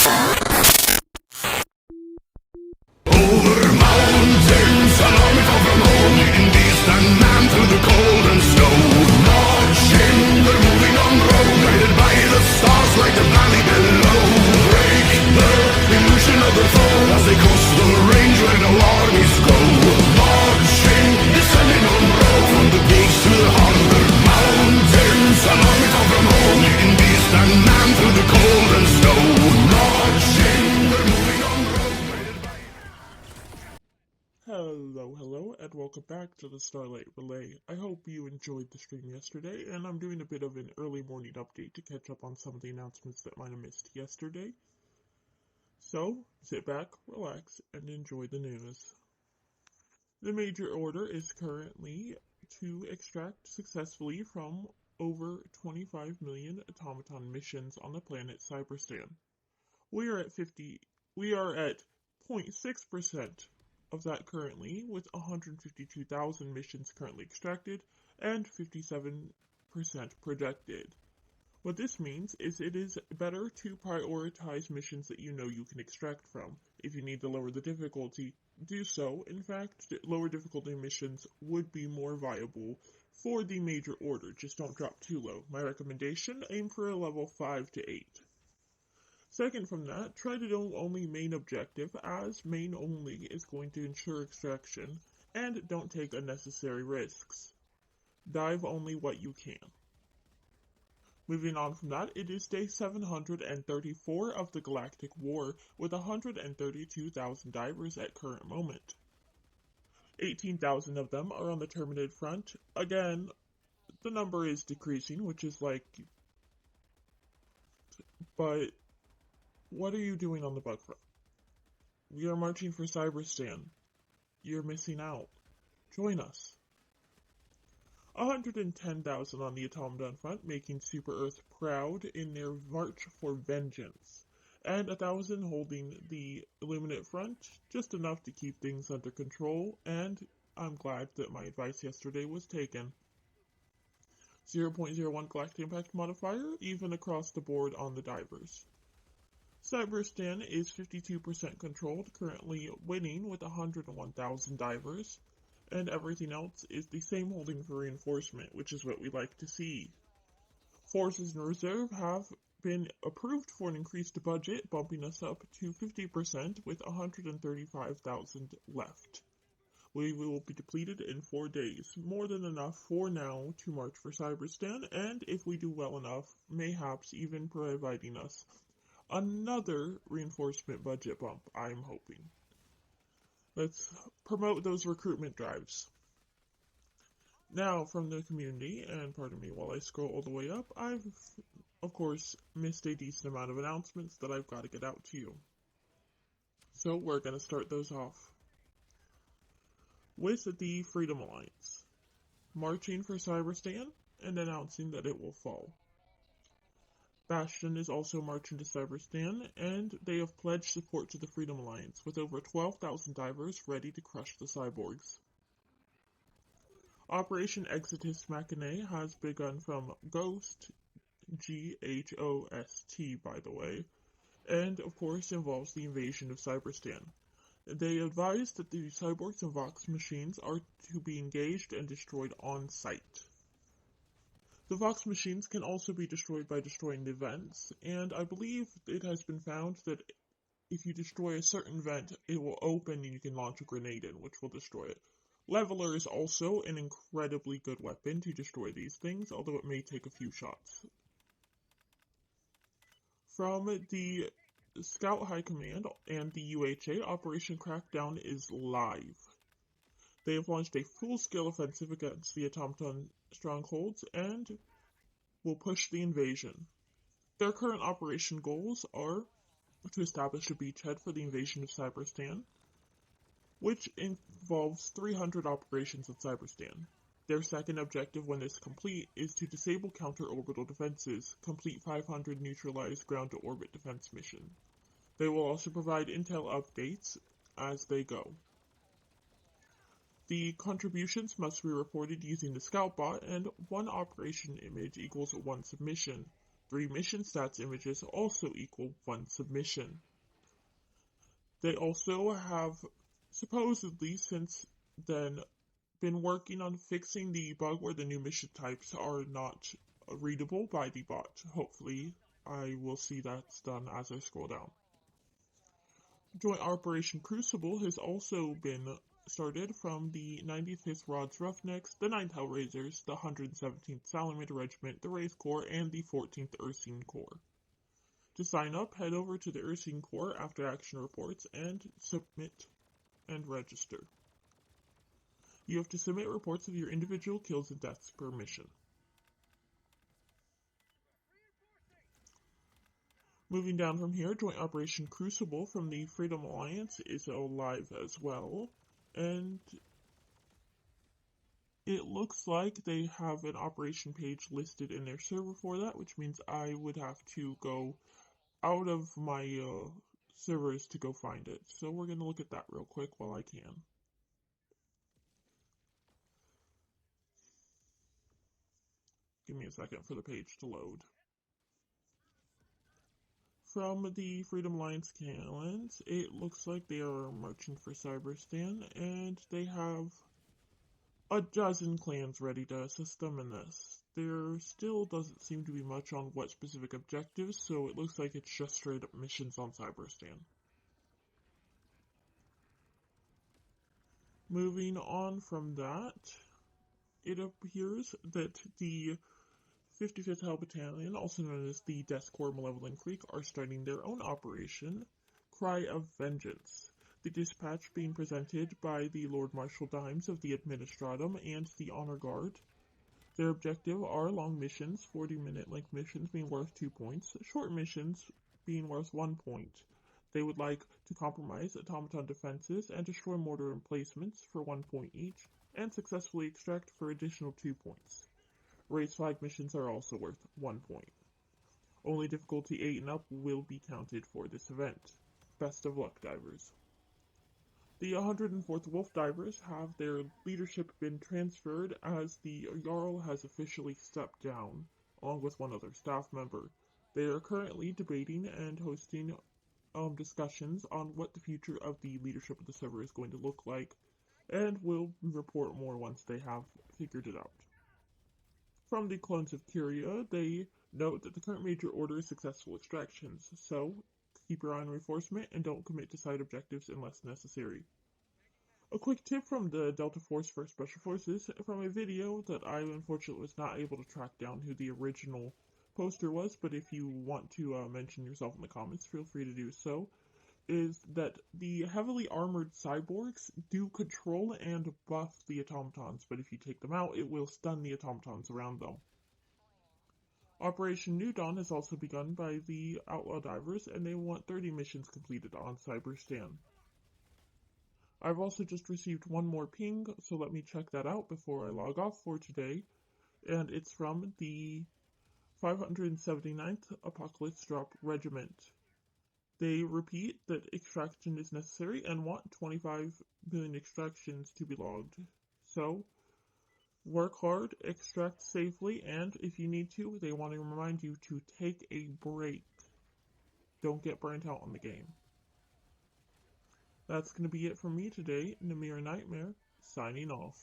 Over mountains, an army far from home, leading beast and man through the cold and snow. Marching, they're moving on road, guided by the stars like the valley below. Break the illusion of the foe as they cross the range where no armies go. Marching, descending on road, from the peaks to the heart of the mountains, an army far from home, leading beast and man through the cold and snow. Marching, they're moving on road, guided by... Hello, and welcome back to the Starlight Relay. I hope you enjoyed the stream yesterday, and I'm doing a bit of an early morning update to catch up on some of the announcements that might have missed yesterday. So, sit back, relax, and enjoy the news. The major order is currently to extract successfully from over 25 million automaton missions on the planet Cyberstan. We are at 0.6% of that currently, with 152,000 missions currently extracted and 57% projected. What this means is it is better to prioritize missions that you know you can extract from. If you need to lower the difficulty, do so. In fact, lower difficulty missions would be more viable for the major order. Just don't drop too low. My recommendation, aim for a level 5 to 8. Second from that, try to do only main objective, as main only is going to ensure extraction, and don't take unnecessary risks. Dive only what you can. Moving on from that, it is day 734 of the Galactic War, with 132,000 divers at current moment. 18,000 of them are on the Terminated front. Again, the number is decreasing, which is but what are you doing on the bug front? We are marching for Cyberstan. You're missing out. Join us. 110,000 on the Automaton front, making Super Earth proud in their march for vengeance. And 1,000 holding the Illuminate front, just enough to keep things under control, and I'm glad that my advice yesterday was taken. 0.01 Galactic Impact modifier, even across the board on the divers. Cyberstan is 52% controlled, currently winning with 101,000 divers, and everything else is the same holding for reinforcement, which is what we like to see. Forces in reserve have been approved for an increased budget, bumping us up to 50% with 135,000 left. We will be depleted in 4 days, more than enough for now to march for Cyberstan, and if we do well enough, mayhaps even providing us another reinforcement budget bump, I'm hoping. Let's promote those recruitment drives. Now, from the community, and pardon me while I scroll all the way up, I've, of course, missed a decent amount of announcements that I've got to get out to you. So, we're going to start those off with the Freedom Alliance, marching for Cyberstan and announcing that it will fall. Bastion is also marching to Cyberstan, and they have pledged support to the Freedom Alliance, with over 12,000 divers ready to crush the cyborgs. Operation Exitus Machinae has begun from Ghost, Ghost, by the way, and of course involves the invasion of Cyberstan. They advise that the cyborgs and Vox machines are to be engaged and destroyed on sight. The Vox machines can also be destroyed by destroying the vents, and I believe it has been found that if you destroy a certain vent, it will open and you can launch a grenade in, which will destroy it. Leveler is also an incredibly good weapon to destroy these things, although it may take a few shots. From the Scout High Command and the UHA, Operation Crackdown is live. They have launched a full-scale offensive against the Automaton strongholds and will push the invasion. Their current operation goals are to establish a beachhead for the invasion of Cyberstan, which involves 300 operations at Cyberstan. Their second objective when it's complete is to disable counter-orbital defenses, complete 500 neutralized ground-to-orbit defense mission. They will also provide intel updates as they go. The contributions must be reported using the Scout bot, and one operation image equals one submission. 3 mission stats images also equal 1 submission. They also have supposedly since then been working on fixing the bug where the new mission types are not readable by the bot. Hopefully, I will see that's done as I scroll down. Joint Operation Crucible has also been started from the 95th Rods Roughnecks, the 9th Hellraisers, the 117th Salamander Regiment, the Wraith Corps, and the 14th Ursine Corps. To sign up, head over to the Ursine Corps after action reports and submit and register. You have to submit reports of your individual kills and deaths per mission. Moving down from here, Joint Operation Crucible from the Freedom Alliance is alive as well, and it looks like they have an operation page listed in their server for that, which means I would have to go out of my servers to go find it. So we're going to look at that real quick while I can. Give me a second for the page to load. From the Freedom Alliance clans, it looks like they are marching for Cyberstan, and they have a dozen clans ready to assist them in this. There still doesn't seem to be much on what specific objectives, so it looks like it's just straight up missions on Cyberstan. Moving on from that, it appears that the 55th Hell Battalion, also known as the Death Corps Malevolent Creek, are starting their own operation, Cry of Vengeance. The dispatch being presented by the Lord Marshal Dimes of the Administratum and the Honor Guard. Their objective are long missions, 40-minute length missions being worth 2 points, short missions being worth 1 point. They would like to compromise automaton defenses and destroy mortar emplacements for 1 point each, and successfully extract for additional 2 points. Race flag missions are also worth 1 point. Only difficulty 8 and up will be counted for this event. Best of luck, divers. The 104th Wolf Divers have their leadership been transferred as the Jarl has officially stepped down, along with one other staff member. They are currently debating and hosting discussions on what the future of the leadership of the server is going to look like, and will report more once they have figured it out. From the Clones of Kyria, they note that the current major order is successful extractions, so keep your eye on reinforcement and don't commit to side objectives unless necessary. A quick tip from the Delta Force for Special Forces, from a video that I unfortunately was not able to track down who the original poster was, but if you want to mention yourself in the comments, feel free to do so, is that the heavily armored cyborgs do control and buff the automatons, but if you take them out, it will stun the automatons around them. Operation New Dawn has also begun by the Outlaw Divers, and they want 30 missions completed on Cyberstan. I've also just received one more ping, so let me check that out before I log off for today, and it's from the 579th Apocalypse Drop Regiment. They repeat that extraction is necessary and want 25 million extractions to be logged. So, work hard, extract safely, and if you need to, they want to remind you to take a break. Don't get burnt out on the game. That's going to be it from me today, Namir Nightmare, signing off.